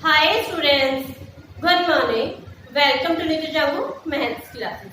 Hi students, good morning. Welcome to Nitya Jamu Maths classes.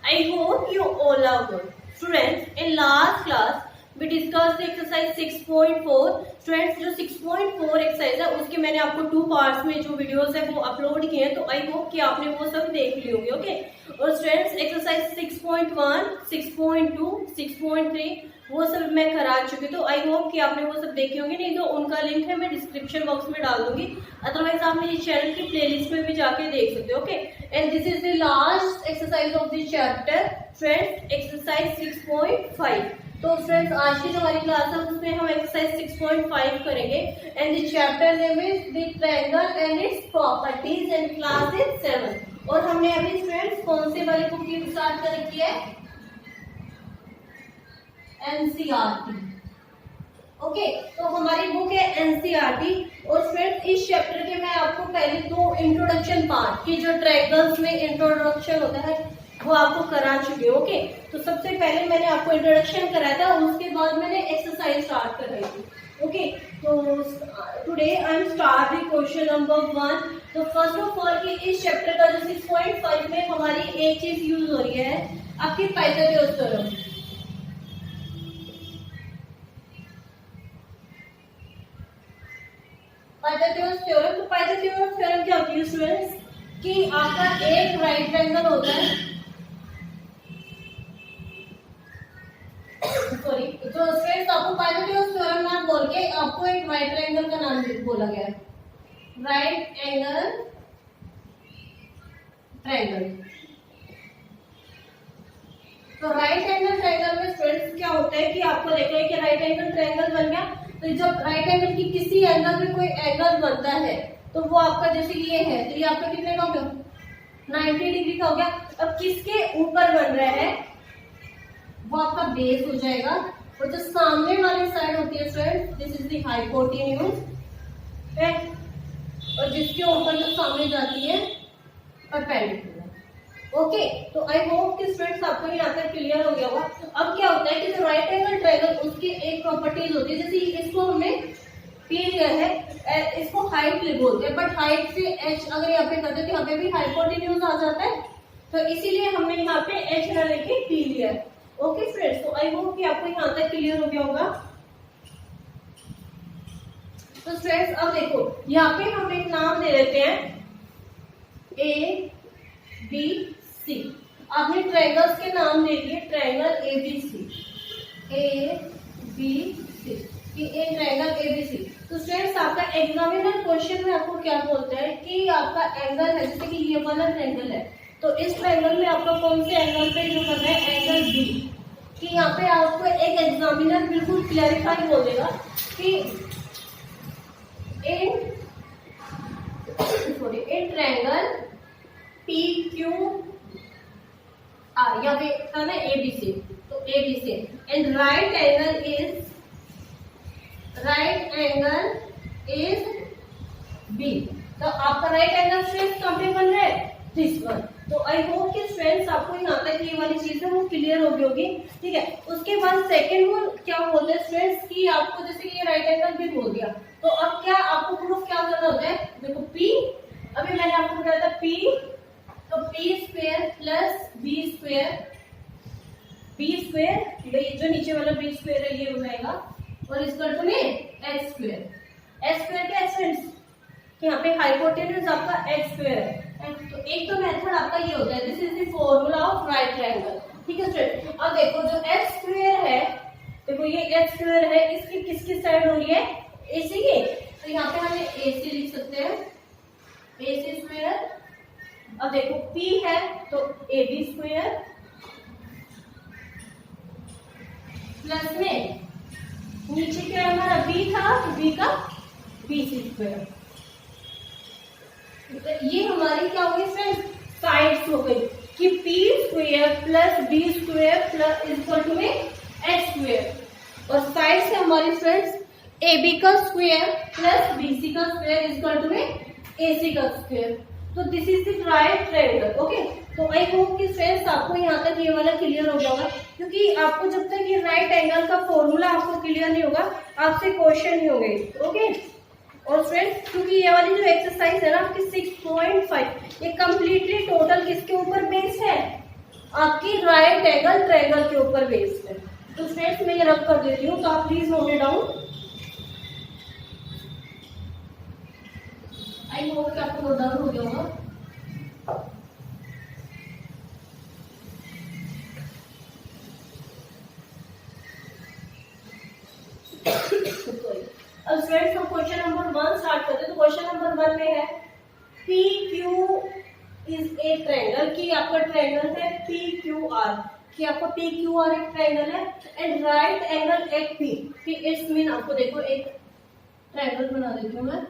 I hope you all are good. Students, in last class we discussed the exercise 6.4. Students, जो 6.4 exercise है उसके मैंने आपको 2 parts में जो videos है वो upload किए हैं, तो आई होप कि आपने वो सब देख ली होगी. ओके. और स्टूडेंट्स एक्सरसाइज 6.1, 6.2, 6.3 वो सब मैं करा चुकी, तो आई होप कि आपने वो सब देखी होंगी. नहीं तो उनका लिंक है मैं डिस्क्रिप्शन बॉक्स में डाल दूंगी, अदरवाइज आप मेरे चैनल की प्लेलिस्ट में भी जाके देख सकते हो. Okay. And this is the last exercise of the chapter friends, exercise 6.5. तो फ्रेंड्स आज की जो हमारी क्लास है उसमें हम एक्सरसाइज 6.5 करेंगे and the chapter name is the triangle and its properties and class is 7. और हमने अभी फ्रेंड्स कौन से वाली बुक की स्टार्ट कर रखी है? एनसीईआरटी. ओके. तो हमारी बुक है एनसीईआरटी. और फ्रेंड्स इस चैप्टर के मैं आपको पहले 2 इंट्रोडक्शन पार्ट की जो ट्रायंगल्स में इंट्रोडक्शन होता है वो आपको करा चुके. ओके. तो सबसे पहले मैंने आपको इंट्रोडक्शन कराया था, उसके बाद मैंने एक्सरसाइज स्टार्ट कराई थी. ओके. तो today I am start the question number 1. तो फर्स्ट ऑफ ऑल कि इस चैप्टर का जो 6.5 में हमारी एक चीज यूज हो रही है आपकी पाइथागोरस थ्योरम. Pythagoras theorem. तो पाइथागोरस थ्योरम क्या होती है स्टूडेंट्स कि आपका एक राइट ट्रायंगल होता है. सॉरी, तो स्टूडेंट्स आपको पाइथागोरस थ्योरम नाम बोल के आपको एक राइट ट्रायंगल का नाम बोला गया है. Right angle triangle. तो राइट एंगल ट्रायंगल में स्टूडेंट्स क्या होता है कि आपको देखा है कि राइट एंगल ट्रायंगल बन गया. तो जब राइट एंगल की किसी एंगल में कोई एंगल बनता है तो वो आपका जैसे ये है, तो ये आपका कितने का हो गया? 90 डिग्री का हो गया. अब किसके ऊपर बन रहा है वो आपका बेस हो जाएगा. और जो सामने वाली साइड होती है friends, this is the hypotenuse है, और जिसके ऊपर जो सामने जाती है परपेंडिकुलर. ओके. तो आई होप कि स्टूडेंट्स आपको यहाँ तक क्लियर हो गया होगा. अब क्या होता है कि जो राइट एंगल ट्रायंगल उसकी एक प्रॉपर्टीज होती है, जैसे इसको हमने पी लिया है, इसको हाइट बोलते हैं, बट हाइट से एच अगर यहाँ पे करते तो यहाँ पे भी हाइपोटेन्यूज आ जाता है, तो इसीलिए हमने यहाँ पे एच ना लेके पी लिया है. Okay friends. तो आई होप कि आपको यहाँ तक क्लियर हो गया होगा. तो फ्रेंड्स अब देखो यहाँ पे हम एक नाम दे देते हैं ए बी सी. आपने ट्रायंगल्स के नाम दे दिए, triangle A B C, A B C, कि ए ट्रायंगल ए बी सी. तो स्टूडेंट्स आपका एग्जामिनर क्वेश्चन में आपको क्या बोलता है कि आपका एंगल है, जैसे कि ये वाला ट्रायंगल है, तो इस ट्रायंगल में आपका कौन से एंगल पे जो करना है? Angle B. कि यहाँ पे आपको एक एग्जामिनर बिल्कुल क्लैरिफाई बोल देगा कि in triangle P Q R, यहाँ पे करना है एबीसी, तो ABC and right angle is B. तो आपका राइट एंगल स्ट्रेट कहाँ पे बन रहा है? This one. तो आई होप कि स्टूडेंट्स आपको यहाँ तक ये वाली चीज है वो क्लियर हो गई होगी. ठीक है. उसके बाद सेकंड वन क्या बोलते हैं स्टूडेंट्स कि आपको जैसे ये राइट एंगल भी बोल दिया, तो अब क्या आपको प्रूफ क्या करना होता है? देखो पी, अभी मैंने आपको बताया था पी, तो P square plus B square, B square जो नीचे वाला बी स्क्वायर है ये हो जाएगा, और इसका अर्थ में एक्स स्क्वायर. एक्स स्क्वायर क्या स्टूडेंट्स? यहाँ पे हाइपोटेन्यूज आपका एक्स स्क्वायर है. तो एक तो मेथड आपका ये होता है, this is the formula of right triangle. ठीक है स्टूडेंट. अब देखो जो एक्स स्क्वायर है, देखो ये एक्स स्क्वायर है, इसकी किसकी साइड हो रही है? एसी की. तो यहाँ पे हमें एसी लिख सकते हैं, एसी स्क्वायर. अब देखो पी है तो ए बी स्क्वायर प्लस में नीचे क्या हमारा बी था, तो बी का बी सी स्क्वायर. ये हमारी क्या हो गई फ्रेंड्स? साइड्स हो गई कि P square plus B square plus equal to में एक्स स्क्वायर, और साइड से हमारी फ्रेंड्स ए बी का स्क्वायर प्लस बी सी का स्क्वायर इक्वल टू में ए सी का स्क्वायर. तो this is the right triangle. Okay. तो आई होप कि फ्रेंड्स आपको यहाँ तक ये वाला क्लियर हो जाएगा, क्योंकि आपको जब तक ये राइट एंगल का फॉर्मूला आपको क्लियर नहीं होगा आपसे क्वेश्चन नहीं होंगे. ओके. और फ्रेंड्स क्योंकि ये वाली जो एक्सरसाइज है ना आपकी 6.5 ये कम्प्लीटली टोटल किसके ऊपर बेस्ड है, आपकी राइट एंगल ट्रायंगल के ऊपर बेस्ड है। तो फ्रेंड्स मैं ये रब कर देती हूँ, तो आप please note it down. I hope कि आपको नोट डाउन हो गया होगा। अब फ्रेंड्स हम क्वेश्चन नंबर 1 स्टार्ट करते हैं। तो क्वेश्चन नंबर 1 में है P Q is a triangle, कि आपका ट्रायंगल है पी क्यू आर, कि आपका पी क्यू आर एक ट्रायंगल है and right angle at P, कि इट्स मीन आपको देखो एक ट्रायंगल बना देती हूँ मैं,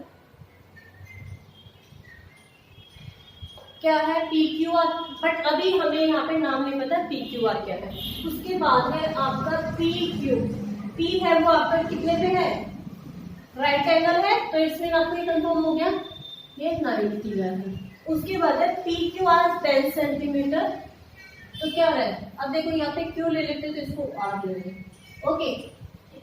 क्या है पी क्यू आर, बट अभी हमें यहाँ पे नाम नहीं पता पी क्यू आर क्या है। उसके बाद है आपका पी क्यू, पी है वो आपका कितने पे है, राइट एंगल है, तो इसमें आपको ये कंफर्म हो गया ये 90 है। उसके बाद है पी क्यू आर 10 सेंटीमीटर, तो क्या है, अब देखो यहाँ पे क्यू ले लेते हैं तो इसको आर ले लेंगे, ओके।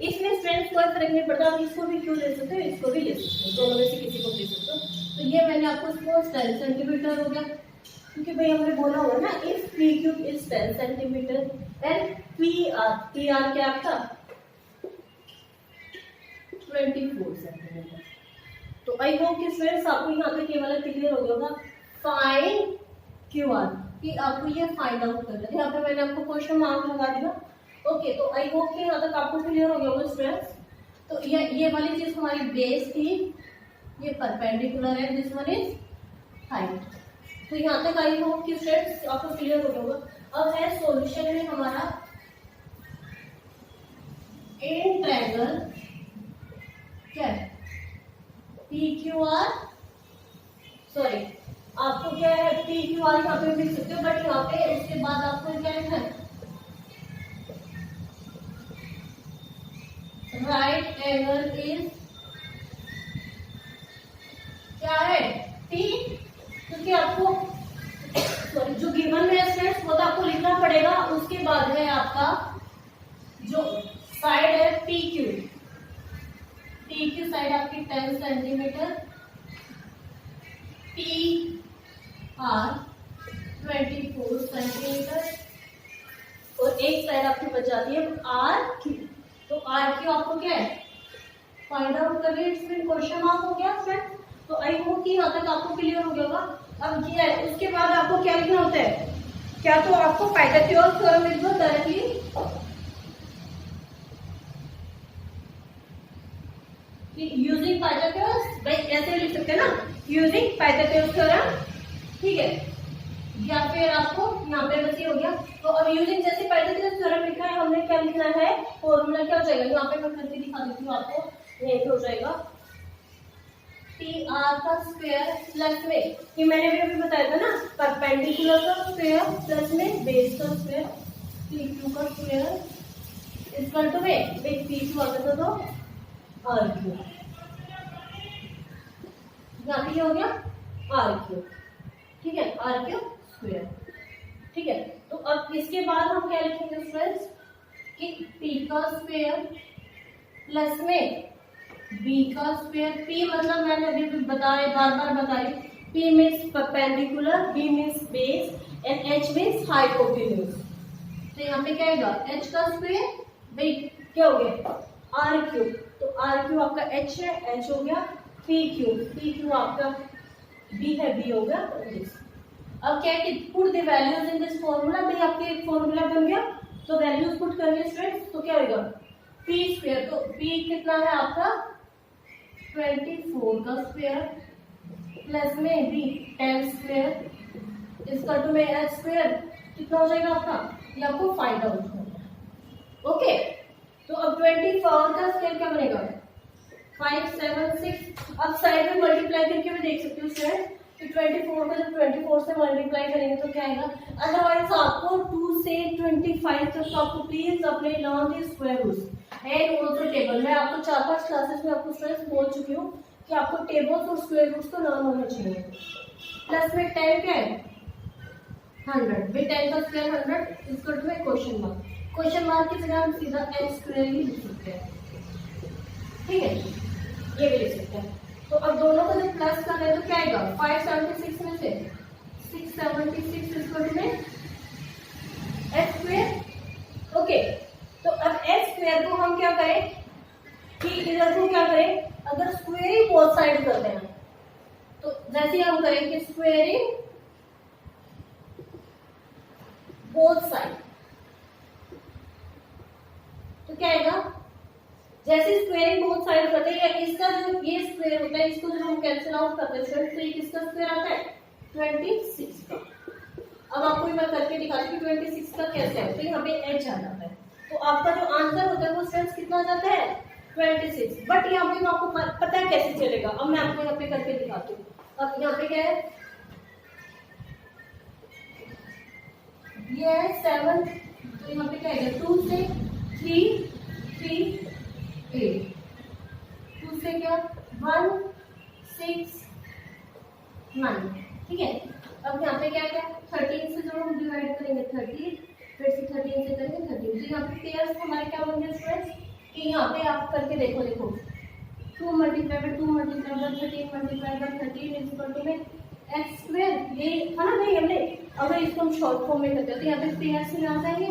इसमें फ्रेंड्स कोई फर्क नहीं पड़ता, आप इसको भी क्यू ले सकते हो, इसको भी ले सकते हो, दोनों में से किसी को ले सकते हो। तो ये मैंने आपको सपोज 10 सेंटीमीटर हो गया, क्योंकि भाई हमने बोला हुआ ना if P Q is 10 centimetre and P R क्या आपका 24 सेंटीमीटर। तो आई होप कि फ्रेंड्स आपको यहाँ पे केवल क्लियर हो गया होगा फाइंड क्यू आर, कि आपको ये फाइंड आउट करना है। यहाँ पे मैंने आपको क्वेश्चन मार्क लगा दिया, ओके। तो आई होप कि यहाँ तक आपको क्लियर हो गया होगा फ्रेंड्स। तो ये वाली चीज हमारी बेस थी, ये परपेंडिकुलर है, दिस वन इज हाइट। तो यहाँ तक आई होप कि फ्रेंड्स आपको क्लियर हो गया होगा। अब है सॉल्यूशन में हमारा इन ट्रायंगल क्या है पी क्यू आर, सॉरी आपको क्या है पी क्यू आर यहाँ पे लिख सकते हो, बट यहाँ पे उसके बाद आपको क्या लिखना है राइट एंगल इज क्या है टी, क्योंकि आपको सॉरी जो गिवन में है फ्रेंड्स वो तो आपको लिखना पड़ेगा। उसके बाद है आपका जो साइड है P Q, P Q side आपकी 10 सेंटीमीटर, पी आर 24 सेंटीमीटर, और एक साइड आपकी बच जाती है आर क्यू। तो आर क्यू आपको क्या है फाइंड आउट करके इसमें क्वेश्चन मार्क हो गया फ्रेंड। तो आई होप कि यहाँ तक आपको क्लियर हो गया होगा। अब क्या है उसके बाद आपको क्या लिखना होता है, क्या तो आपको पाइथागोरस थ्योरम लिख दो डायरेक्टली, यूजिंग पाइथागोरस, भाई ऐसे लिख सकते हैं ना यूजिंग पाइथागोरस थ्योरम, ठीक है। या फिर आपको यहाँ पे बस ये हो गया। तो अब यूजिंग जैसे पाइथागोरस थ्योरम लिखा है, हमने क्या लिखना है फॉर्मूला क्या हो जाएगा, यहाँ पे मैं करके दिखा देती हूँ आपको। ये हो जाएगा पी आर का स्क्वायर प्लस में, ये मैंने अभी बताया था ना परपेंडिकुलर का स्क्वायर प्लस में बेस का स्क्वायर, पी क्यू का स्क्वायर इक्वल टू में पी क्यू आता था तो आर क्यू, यहाँ पे हो गया आर क्यू, ठीक है, आर क्यू स्क्वायर, ठीक है। तो अब इसके बाद हम क्या लिखेंगे फ्रेंड्स कि पी का स्क्वायर प्लस में बी का स्क्वायर, पी मतलब मैंने अभी बताया बार बार बताई, P means perpendicular, B means base and H means hypotenuse. तो यहाँ पे क्या आएगा एच का स्क्वायर, भाई क्या हो गया आर क्यू, तो आर क्यू आपका एच है, एच हो गया, पी क्यू आपका बी है, बी हो गया। अब क्या है put the values in this formula, भाई आपके एक फॉर्मूला बन गया, तो वैल्यूज पुट करेंगे स्टूडेंट्स, तो क्या होगा पी स्क्वायर, तो पी कितना है आपका 24 का स्क्वायर प्लस में बी 10 स्क्वायर इसका टू में एच स्क्वायर कितना हो जाएगा आपका, ये आपको फाइंड आउट करना, ओके। तो अब 24 का स्क्वायर क्या बनेगा 576। अब साइड में मल्टीप्लाई करके भी देख सकते हो स्टूडेंट, तो 24 का जब 24 से मल्टीप्लाई करेंगे तो क्या आएगा। अदरवाइज आपको 2 से 25 तक आपको प्लीज अपने learn the square roots and also table. मैं आपको 4-5 क्लासेस में आपको स्टूडेंट्स बोल चुकी हूँ कि आपको टेबल्स और स्क्वायर रूट्स तो लर्न होना चाहिए। प्लस में 10 क्या है 100, वे 10 का स्क्वायर 100 इसको में क्वेश्चन मार्क, क्वेश्चन मार्क की जगह हम सीधा एच स्क्वायर ही लिख सकते हैं, ठीक है, ये भी लिख सकते हैं। दोनों को जब प्लस कर रहे हैं तो क्या आएगा 576 में से 676 इक्वल में एक्स स्क्वायर। ओके, तो अब एक्स स्क्वायर को हम क्या करें कि इधर को क्या करें, अगर स्क्वेयरिंग बोथ साइड करते हैं तो जैसे हम करें कि स्क्वेयरिंग बोथ साइड, तो क्या आएगा, जैसे स्क्वेयरिंग बोथ साइड करते हैं, इसका जो ये स्क्वायर होता है इसको जब हम कैंसिल आउट करते हैं तो ये किसका स्क्वायर आता है 26 का। अब आपको मैं करके दिखाती हूँ 26 का कैसे है, तो यहाँ पे एच आ जाता है, तो आपका जो आंसर होता है वो स्ट्रेंथ कितना आ जाता है 26। बट यहाँ पे आपको पता है कैसे चलेगा, अब मैं आपको यहाँ पे करके दिखाती हूँ। अब यहाँ पे क्या है, ये है 7, तो यहाँ पे क्या है 2 से 3 3 8, 2 से क्या 1 6 9, ठीक है। अब यहाँ पे क्या क्या 13 से जब हम डिवाइड करेंगे 30, फिर से 13 से करेंगे 13, तो यहाँ पे पेयर्स हमारे क्या बन गए स्टूडेंट्स कि यहाँ पे आप करके देखो 2 multiply by 2 multiply by 13 multiply by 13 is equal to में एक्स स्क्वायर, ये है ना भाई हमने। अगर इसको हम शॉर्ट फॉर्म में करते हैं तो यहाँ पे पेयर्स में आ जाएंगे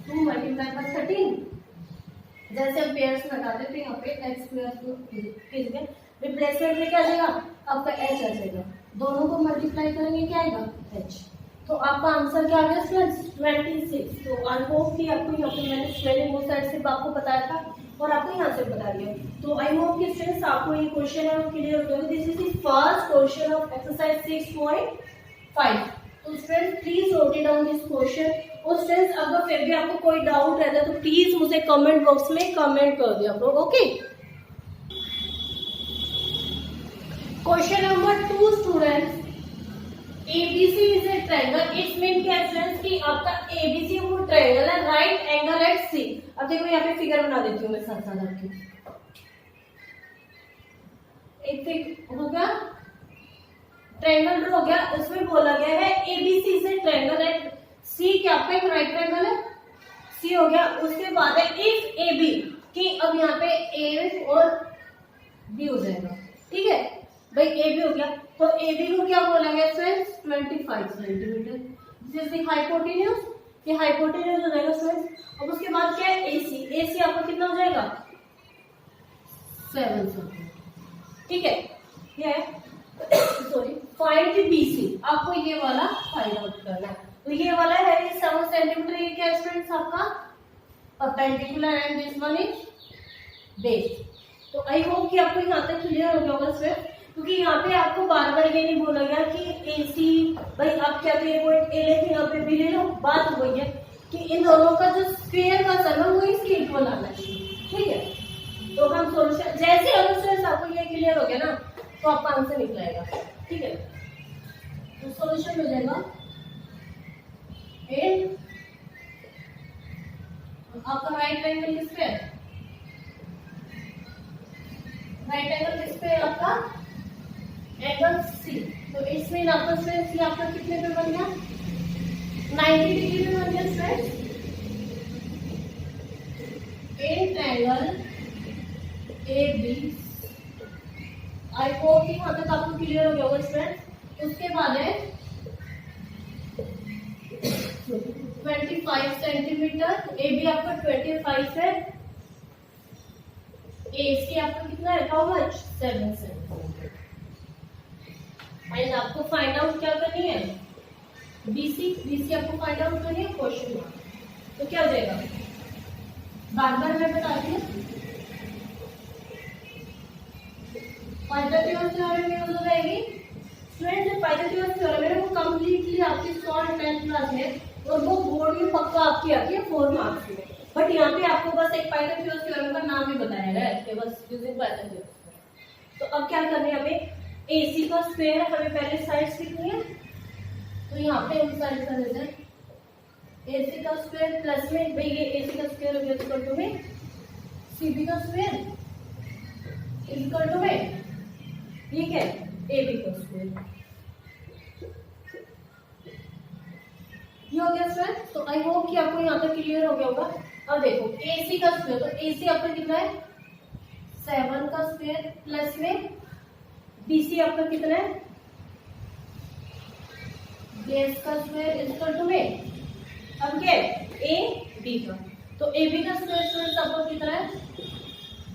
2 मल्टीप्लाई बाय 13, जैसे हम पेयर्स में हटाते हैं यहाँ पे एक्स स्क्वायर रिप्लेसमेंट में क्या आ जाएगा आपका एच आ जाएगा, दोनों को मल्टीप्लाई करेंगे क्या आएगा एच, तो आपका आंसर क्या आ गया स्टूडेंट्स 26। तो आई होप कि आपको यहाँ पे मैंने स्पेलिंग उस साइड से आपको बताया था और आपको यहाँ से बता दिया, तो आई होप कि स्टूडेंट्स आपको ये क्वेश्चन है वो क्लियर हो गया। This is the first question of exercise 6.5। तो students please note it down this question, और स्टूडेंट्स अगर फिर भी आपको कोई डाउट रहता है तो प्लीज मुझे कमेंट बॉक्स में कमेंट कर दिया आप लोग। Okay, question number 2 students, ABC is a triangle, it's mean क्या स्टूडेंट्स कि आपका ABC वो ट्रायंगल है, राइट एंगल एट C। अब देखो यहाँ पे फिगर बना देती हूँ मैं साथ साथ आपकी, एक फिगर हो गया ट्रायंगल ड्रॉ हो गया, उसमें बोला गया है ABC is a triangle at C, क्या आपका एक राइट ट्रायंगल है C हो गया। उसके बाद है इफ AB, कि अब यहाँ पे A और B हो जाएगा, ठीक है भाई AB हो गया, तो AB को क्या बोला गया friends 25 centimetre, this is the hypotenuse, ये हाइपोटेन्यूज हो जाएगा फ्रेंड्स। अब उसके बाद क्या है AC आपका कितना हो जाएगा 7 सेंटीमीटर, ठीक है। क्या है सॉरी फाइंड BC, आपको ये वाला फाइंड आउट करना है, तो ये वाला है 7 सेंटीमीटर, ये क्या स्टूडेंट्स आपका perpendicular and this one is base. तो आई होप कि आपको यहाँ तक क्लियर हो गया होगा स्टूडेंट, क्योंकि यहाँ पे आपको बार बार ये नहीं बोला गया कि AC भाई आप क्या तो पॉइंट A लेके यहाँ पे B ले लो, बात वही है कि इन दोनों का जो स्क्वायर का सम है वो इसके इक्वल आना चाहिए, ठीक है। तो हम सोल्यूशन जैसे अगर आपको ये क्लियर हो गया ना तो आपका आंसर निकलेगा, ठीक है। तो सोल्यूशन हो जाएगा एंड आपका राइट एंगल किस पे, राइट एंगल किस पे आपका एंगल C, तो इसमें आपका स्ट्रेस C आपका कितने पे बन गया 90 डिग्री पे बन गया stress in triangle AB। I hope कि यहाँ तक आपको क्लियर हो गया होगा स्टूडेंट। उसके बाद है 25 सेंटीमीटर, AB आपका 25 है, AC आपका कितना है हाउ मच 7 सेंटीमीटर। एंड आपको फाइंड आउट क्या करनी है BC आपको फाइंड आउट करनी है क्वेश्चन मार्क, तो क्या हो जाएगा बार बार मैं बताती हूँ पाइथागोरस थ्योरम यूज हो जाएगी स्टूडेंट। जो पाइथागोरस थ्योरम है वो कंप्लीटली आपकी 10th क्लास में और वो बोर्ड में पक्का आपकी आती है 4 मार्क्स में, बट यहाँ पे आपको बस एक पाइथागोरस थ्योरम का नाम ही बताया गया है बस यूजिंग पाइथागोरस। तो अब क्या करना है हमें AC का स्क्वायर हमें पहले साइड्स लिखनी है, तो यहाँ पे हम साइड कर देते हैं AC का स्क्वायर प्लस में भाई ये AC का स्क्वायर हो गया इक्वल टू में CB का स्क्वायर इक्वल टू में ठीक है AB का स्क्वायर, ये हो गया स्क्वायर। तो आई होप कि आपको यहाँ तक क्लियर हो गया होगा। अब देखो AC का स्क्वायर, तो AC आपका कितना है 7 का स्क्वायर प्लस में BC आपका कितना है, बेस का स्क्वायर इक्वल टू में, अब क्या है AB का, तो AB का स्क्वायर स्टूडेंट्स आपको कितना है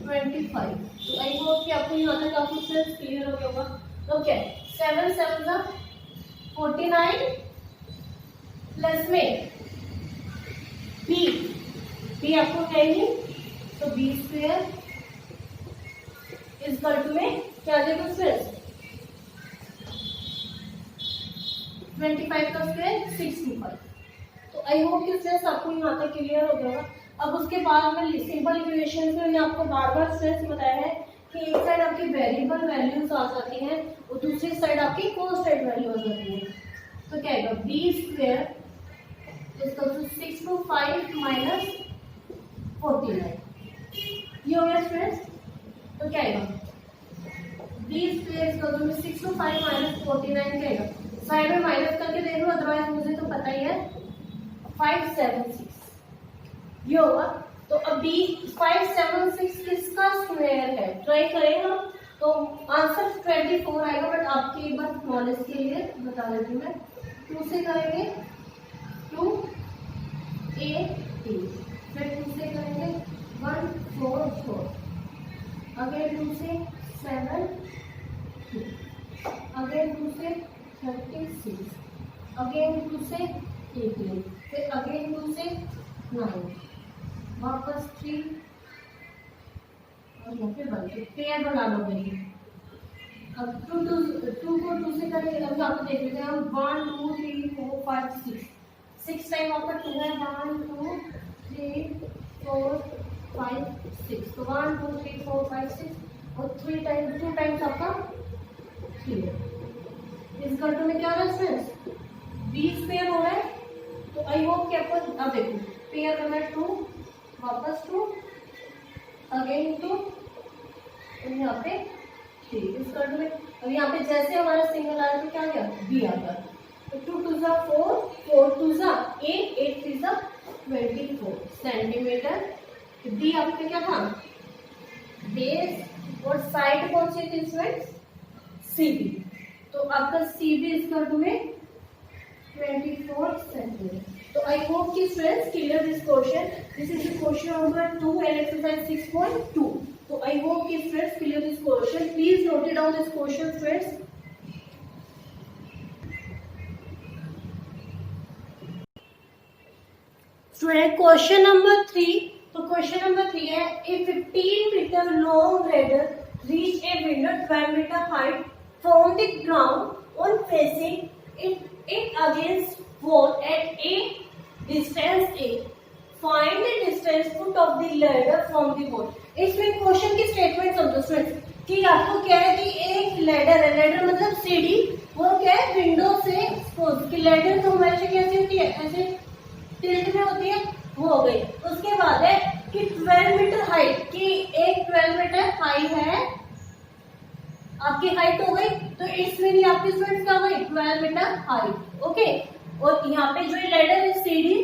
25। तो आई होप कि आपको यहाँ तक काफी स्टूडेंट्स क्लियर हो गया होगा। ओके 7 7 49 प्लस में B आपको है ही, तो B स्क्वायर इस वर्ग में क्या आ जाएगा स्क्वायर 25 का स्क्वायर 65। तो आई होप कि स्ट्रेस आपको यहाँ तक क्लियर हो गया होगा। अब उसके बाद में सिंपल इक्वेशन में मैंने आपको बार बार स्ट्रेस बताया है कि एक साइड आपकी वेरिएबल वैल्यूज आ जाती हैं और दूसरी साइड आपकी कांस्टेंट वैल्यू आ जाती है। तो क्या आएगा B square equal to 625 minus 49, ये हो गया स्ट्रेस। तो क्या आएगा B square equal to 625 minus 49 क्या आएगा, साइड में माइनस करके देख लो, अदरवाइज मुझे तो पता ही है 576 ये होगा। तो अब B 576 किसका स्क्वायर है, ट्राई करें हम, तो आंसर 24 आएगा, बट आपके एक बार नॉलेज के लिए बता देती हूँ मैं, 2 से करेंगे 2 8 फिर 2 से करेंगे 1 4 4, अगेन 2 से 7 2, अगेन 2 से 36, अगेन 2 से 18, फिर अगेन 2 से 9, वापस 3 और यहाँ पे 1, पेयर बना लो मेरी। अब 2 को 2 से करेंगे, अब यहाँ पे देख लेते हैं हम 1 2 3 4 5 6 टाइम आपका 2 है, 1 2 3 4 5 6, तो 1 2 3 4 5 6 और 2 टाइम्स आपका 3 है। इस घंटों में क्या हो रहा है फ्रेंड्स, B स्क्वायर हो रहा है। तो आई होप कि आपको, अब देखो पेयर करना है 2, वापस 2, अगेन 2 और यहाँ पे 3, इस घंटों में। अब यहाँ पे जैसे हमारा सिंगल आया तो क्या गया B आ गया, तो 2 2 4 4 2 8 8 3 24 सेंटीमीटर। B आपका क्या था बेस और साइड कौन सी थी स्टूडेंट्स CB, तो आपका CB इस घंटों में 24 सेंटीमीटर। So I hope कि students clear this question. This is the question number 2 and exercise 6.2. So I hope कि students clear this question. Please note it down this question, students. Student question number 3. तो question number 3 है, a 15 meter long ladder reach a window 12 meter height from the ground on facing it against wall at a distance A. Find the distance foot of the ladder from the wall. इसमें question की statement समझो students कि आपको क्या है कि एक ladder है, लैडर मतलब सीढ़ी, वो क्या है विंडो से एक्सपोज, कि लैडर तो हमारे से कैसे होती है ऐसे टिल्ट में होती है, वो हो गई। उसके बाद है कि 12 मीटर हाइट, कि एक 12 मीटर हाइट है आपकी हाइट हो गई, तो इसमें आपकी स्टूडेंट्स क्या हो गई 12 मीटर हाइट। ओके, और यहाँ पे जो लैडर है सीढ़ी,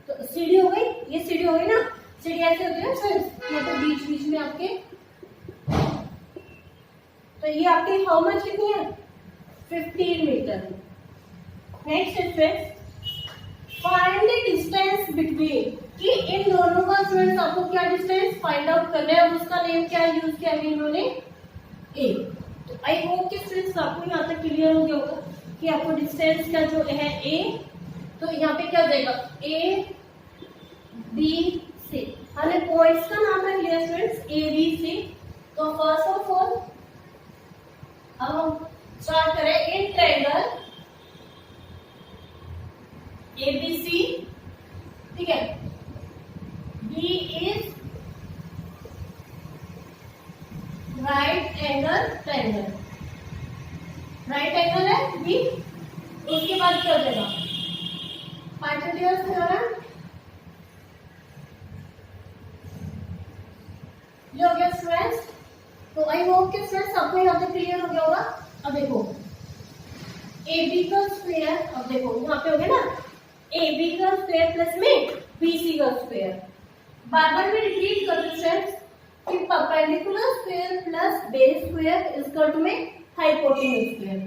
तो सीढ़ी हो गई, ये सीढ़ी हो गई ना, सीढ़ी ऐसे होती है फ्रेंड्स, यहाँ पे बीच बीच में आपके, तो ये आपकी हाउ मच कितनी है 15 मीटर। नेक्स्ट है friends, find the distance between, कि इन दोनों का स्टूडेंट्स आपको क्या डिस्टेंस फाइंड आउट करना है, उसका नेम क्या यूज किया है इन्होंने ए। तो आई होप कि स्टूडेंट्स आपको यहाँ तक क्लियर हो गया होगा कि आपको डिस्टेंस का जो है ए, तो यहाँ पे क्या हो जाएगा ए बी सी, हमें पॉइंट्स का नाम रख लिया स्टूडेंट्स ए बी सी। तो फर्स्ट ऑफ ऑल अब हम स्टार्ट करें in triangle A B C, ठीक है, B is right angle triangle, right angle है बी। उसके बाद क्या हो जाएगा पाइथागोरस थ्योरम, ये हो गया स्टूडेंट्स। तो आई होप कि स्टूडेंट्स आपको यहाँ पे क्लियर हो गया होगा। अब देखो ए बी का स्क्वायर, अब देखो यहाँ पे हो गया ना ए बी का स्क्वायर प्लस में बी सी का स्क्वायर, बार बार में रिपीट कर दो स्टूडेंट्स, कि perpendicular square plus base square is equal to में हाइपोटेन्यूज स्क्वायर।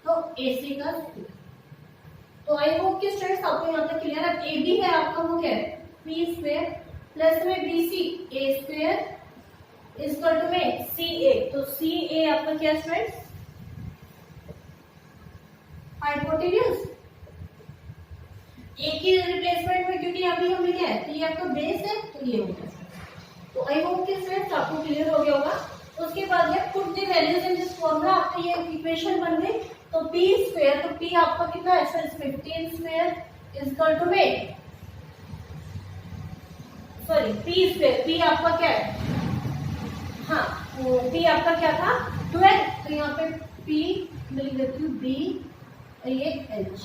तो AC का स्क्वायर। तो आई होप कि स्टूडेंट्स आपको यहाँ तक क्लियर है। AB है आपका, वो क्या है B स्क्वायर प्लस में BC A square is equal to में CA। तो CA आपका क्या स्टूडेंट्स हाइपोटेन्यूज। A की रिप्लेसमेंट में क्योंकि अभी हमने क्या है, तो ये आपका बेस है तो ये होगा। तो आई होप कि स्टूडेंट्स आपको क्लियर हो गया होगा। उसके बाद ये put the values in this formula. आपका ये इक्वेशन बन गई। तो P स्क्वायर, तो P आपका कितना है 15 स्क्वायर इज इक्वल टू में सॉरी P स्क्वायर, P आपका क्या है, हाँ P आपका क्या था 12। तो यहाँ पे P मिल गई B और ये H,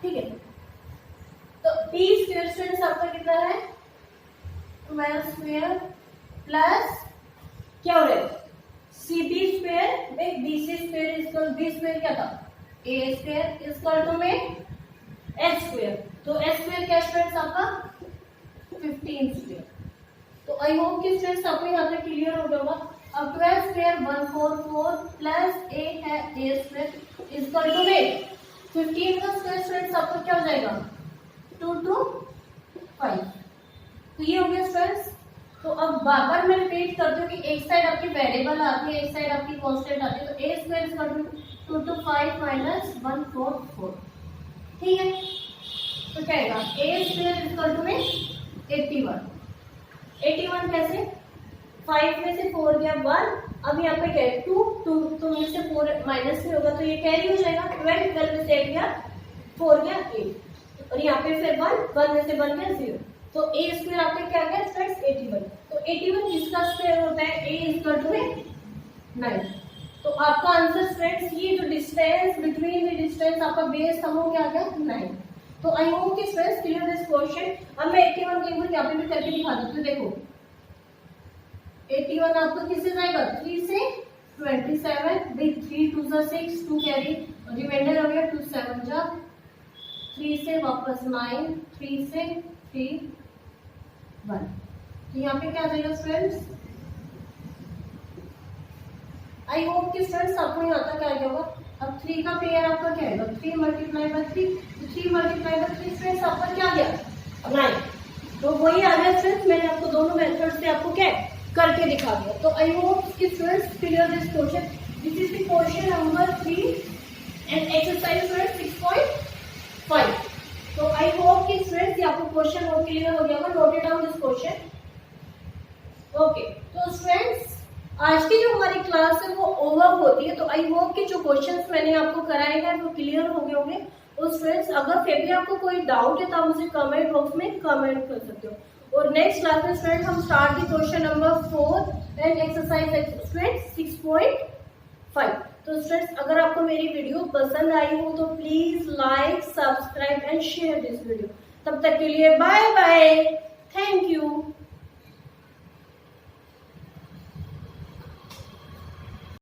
ठीक है। तो P स्क्वायर स्टूडेंट्स आपका कितना है 12 स्क्वायर प्लस क्या हो रहा है CB स्क्वायर में BC square equal B square क्या था A स्क्वायर इक्वल टू में H स्क्वायर। तो H स्क्वायर क्या स्टूडेंट्स आपका 15 स्क्वायर। तो आई होप कि स्टूडेंट्स आपको यहाँ पे क्लियर हो गया होगा। अब 12 स्क्वायर 144 प्लस A है A स्क्वायर इक्वल टू में 15 का स्क्वायर स्टूडेंट्स आपको क्या हो जाएगा 2 to 5। तो ये हो गया स्टूडेंट्स। तो अब बार बार मैं रिपीट करती हूँ कि एक साइड आपकी वेरिएबल आती है, एक साइड आपकी कांस्टेंट आती है। तो A square equal to 2 to 5 minus 144, ठीक है। तो क्या आएगा A स्क्वायर इक्वल टू में 81 कैसे 5 में से 4 गया 1। अब यहाँ पे क्या है 2 में से 4 माइनस में होगा तो ये कैरी हो जाएगा। 12 में से 8 गया 4 गया 8 और यहाँ पे फिर 1 में से 1 गया 0। तो A स्क्वायर आपका क्या गया स्टूडेंट्स 81। तो 81 किसका स्क्वायर होता है A इक्वल टू में 9। तो आपका आंसर स्टूडेंट्स ये जो डिस्टेंस बिटवीन द डिस्टेंस आपका बेस था वो क्या गया 9। तो आई होप कि स्टूडेंट्स क्लियर दिस क्वेश्चन। अब मैं 81 के ऊपर यहाँ पे भी करके दिखा देती हूँ। देखो 81 आपका किससे जाएगा 3 से 27 विद 3 2 जा 6 2 कैरी और रिमाइंडर हो गया 2 7 जा 3 से वापस 9 3 से 3 1। तो यहाँ पे क्या आ जाएगा स्टूडेंट्स। आई होप कि स्टूडेंट्स आपको यहाँ तक आ गया होगा। अब 3 का पेयर आपका क्या है 3 मल्टीप्लाई बाय 3। तो 3 मल्टीप्लाई बाय 3 स्टूडेंट्स आपका क्या आ गया 9। तो वही आ गया स्टूडेंट्स। मैंने आपको दोनों मेथड से आपको क्या करके दिखा दिया। तो आई होप कि students clear this question. This is the question number 3 and exercise 6.5। तो आई होप कि स्टूडेंट्स ये आपको क्वेश्चन और क्लियर हो गया होगा। Note it down this question. Okay तो स्टूडेंट्स आज की जो हमारी क्लास है वो ओवर होती है। तो आई होप कि जो क्वेश्चंस मैंने आपको कराए हैं वो क्लियर हो गए होंगे। और स्टूडेंट्स अगर फिर भी आपको कोई डाउट है तो आप मुझे कमेंट बॉक्स में कमेंट कर सकते हो। और नेक्स्ट क्लास में स्टूडेंट हम start the question number 4 and exercise students 6.5। तो स्टूडेंट्स अगर आपको मेरी वीडियो पसंद आई हो तो please like subscribe and share this video. तब तक के लिए बाय बाय, थैंक यू।